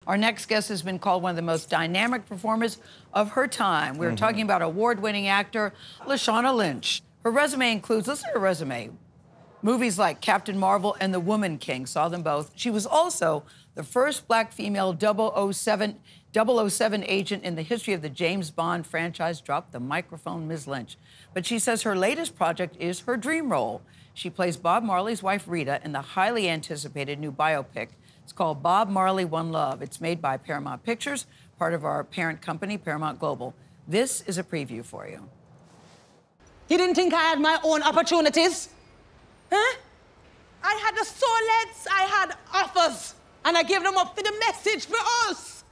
Our next guest has been called one of the most dynamic performers of her time. We're talking about award-winning actor Lashana Lynch. Her resume includes, listen to her resume, movies like Captain Marvel and The Woman King, saw them both. She was also the first black female 007 agent in the history of the James Bond franchise. Drop the microphone, Ms. Lynch. But she says her latest project is her dream role. She plays Bob Marley's wife, Rita, in the highly anticipated new biopic. It's called Bob Marley, One Love. It's made by Paramount Pictures, part of our parent company, Paramount Global. This is a preview for you. You didn't think I had my own opportunities? Huh? I had the solets, I had offers, and I gave them up for the message for us.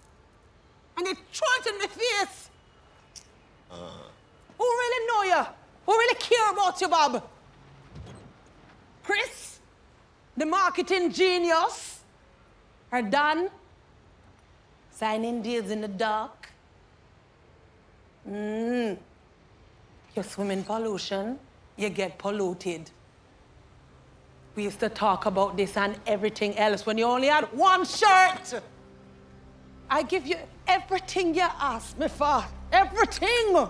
And they throw it in my face. Who really know you? Who really care about you, Bob? Chris, the marketing genius, are done signing deals in the dark. You swim in pollution, you get polluted. We used to talk about this and everything else when you only had one shirt. I give you everything you asked me for. Everything.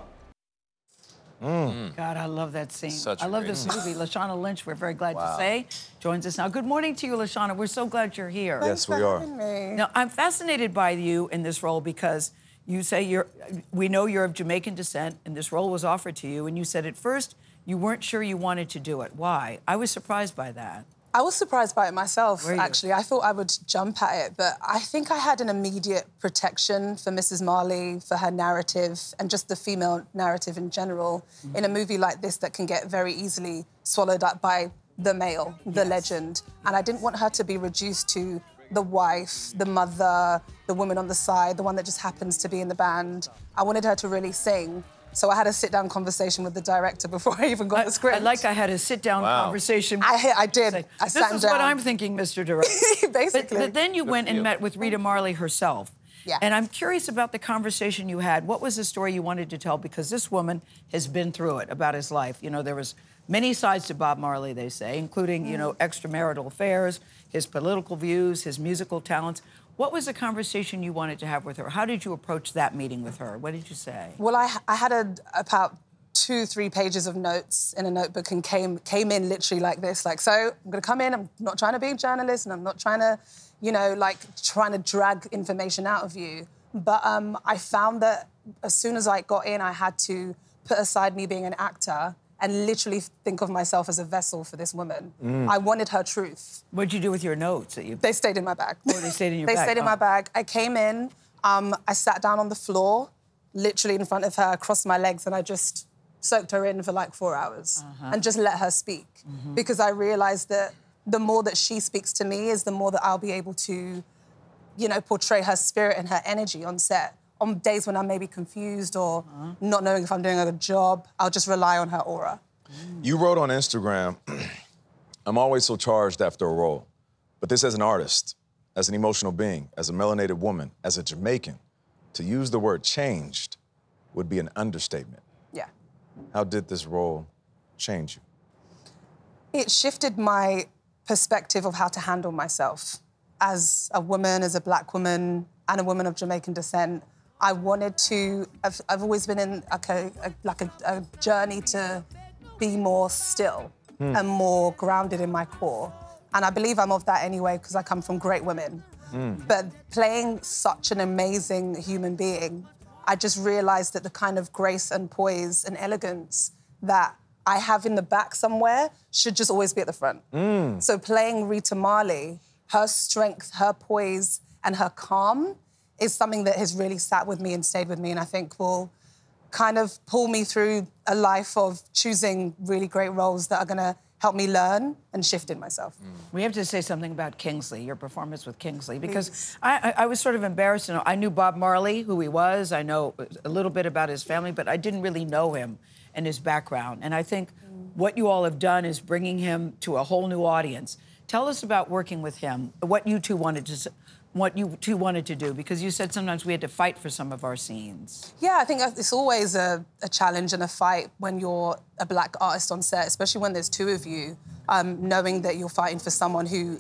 God, I love that scene. I love this movie. Lashana Lynch, we're very glad to say, joins us now. Good morning to you, Lashana. We're so glad you're here. Yes, we are. Now, I'm fascinated by you in this role because you say we know you're of Jamaican descent, and this role was offered to you, and you said at first you weren't sure you wanted to do it. Why? I was surprised by that. I was surprised by it myself, actually. I thought I would jump at it, but I think I had an immediate protection for Mrs. Marley, for her narrative, and just the female narrative in general, in a movie like this that can get very easily swallowed up by the male, the legend. And I didn't want her to be reduced to the wife, the mother, the woman on the side, the one that just happens to be in the band. I wanted her to really sing. So I had a sit-down conversation with the director before I even got the script. I had a sit-down conversation. I did. I sat down. This is what I'm thinking, Mr. Director. Basically. But then you went and met with Rita Marley herself. Yeah. And I'm curious about the conversation you had. What was the story you wanted to tell? Because this woman has been through it about his life. You know, there was many sides to Bob Marley, they say, including, you know, extramarital affairs, his political views, his musical talents. What was the conversation you wanted to have with her? How did you approach that meeting with her? What did you say? Well, I had about 2-3 pages of notes in a notebook and came in literally like this. Like, so I'm going to come in, I'm not trying to be a journalist and I'm not trying to, you know, like trying to drag information out of you. But I found that as soon as I got in, I had to put aside me being an actor and literally think of myself as a vessel for this woman. I wanted her truth. What'd you do with your notes? They stayed in my bag. Oh, they stayed in your bag? They stayed in my bag. I came in, I sat down on the floor, literally in front of her, crossed my legs, and I just soaked her in for like 4 hours and just let her speak. Because I realised that the more that she speaks to me is the more that I'll be able to, you know, portray her spirit and her energy on set. On days when I'm maybe confused or not knowing if I'm doing a good job, I'll just rely on her aura. You wrote on Instagram, I'm always so charged after a role. But this as an artist, as an emotional being, as a melanated woman, as a Jamaican, to use the word changed would be an understatement. Yeah. How did this role change you? It shifted my perspective of how to handle myself. As a woman, as a black woman, and a woman of Jamaican descent, I wanted to, I've always been in a journey to be more still and more grounded in my core. And I believe I'm of that anyway because I come from great women. But playing such an amazing human being, I just realised that the kind of grace and poise and elegance that I have in the back somewhere should just always be at the front. So playing Rita Marley, her strength, her poise, and her calm is something that has really sat with me and stayed with me, and I think will kind of pull me through a life of choosing really great roles that are going to help me learn and shift in myself. We have to say something about Kingsley, your performance with Kingsley, because I was sort of embarrassed. You know, I knew Bob Marley, who he was. I know a little bit about his family, but I didn't really know him and his background. And I think what you all have done is bringing him to a whole new audience. Tell us about working with him, what you two wanted to do, because you said sometimes we had to fight for some of our scenes. Yeah, I think it's always a challenge and a fight when you're a black artist on set, especially when there's two of you, knowing that you're fighting for someone who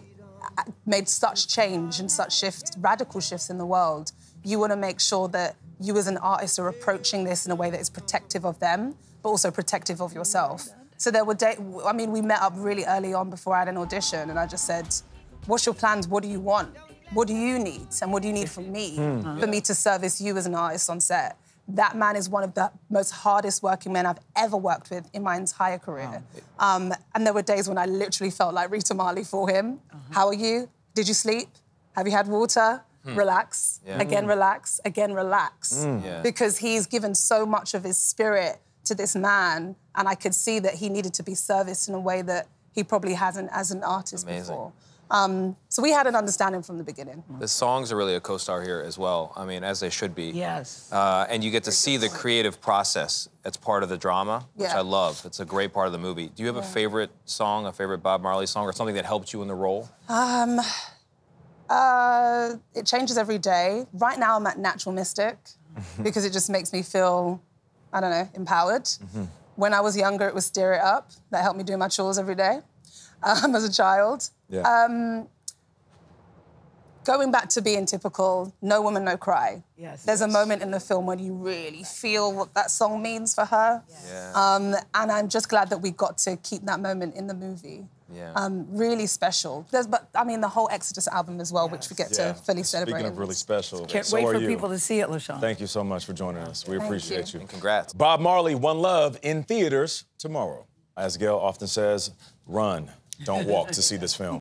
made such change and such radical shifts in the world, you want to make sure that you as an artist are approaching this in a way that is protective of them, but also protective of yourself. So there were days, I mean, we met up really early on before I had an audition, and I just said, what's your plans? What do you want? What do you need? And what do you need from me for me to service you as an artist on set? That man is one of the most hardest working men I've ever worked with in my entire career. And there were days when I literally felt like Rita Marley for him. How are you? Did you sleep? Have you had water? Relax. Again, relax. Again, relax. Because he's given so much of his spirit to this man, and I could see that he needed to be serviced in a way that he probably hasn't as an artist before. So we had an understanding from the beginning. The songs are really a co-star here as well. I mean, as they should be. Yes. And you get to see the creative process. It's part of the drama, which I love. It's a great part of the movie. Do you have a favorite song, a favorite Bob Marley song, or something that helped you in the role? It changes every day. Right now, I'm at Natural Mystic because it just makes me feel, I don't know, empowered. When I was younger, it was Stir It Up. That helped me do my chores every day as a child. Going back to being typical, No Woman, No Cry. There's a moment in the film when you really feel what that song means for her. And I'm just glad that we got to keep that moment in the movie. Really special. But I mean, the whole Exodus album as well, which we get to fully celebrate. Speaking of really special, Can't wait for people to see it, Lashana. Thank you so much for joining us. We appreciate you. And congrats. Bob Marley, One Love, in theaters tomorrow. As Gayle often says, run, don't walk to see this film.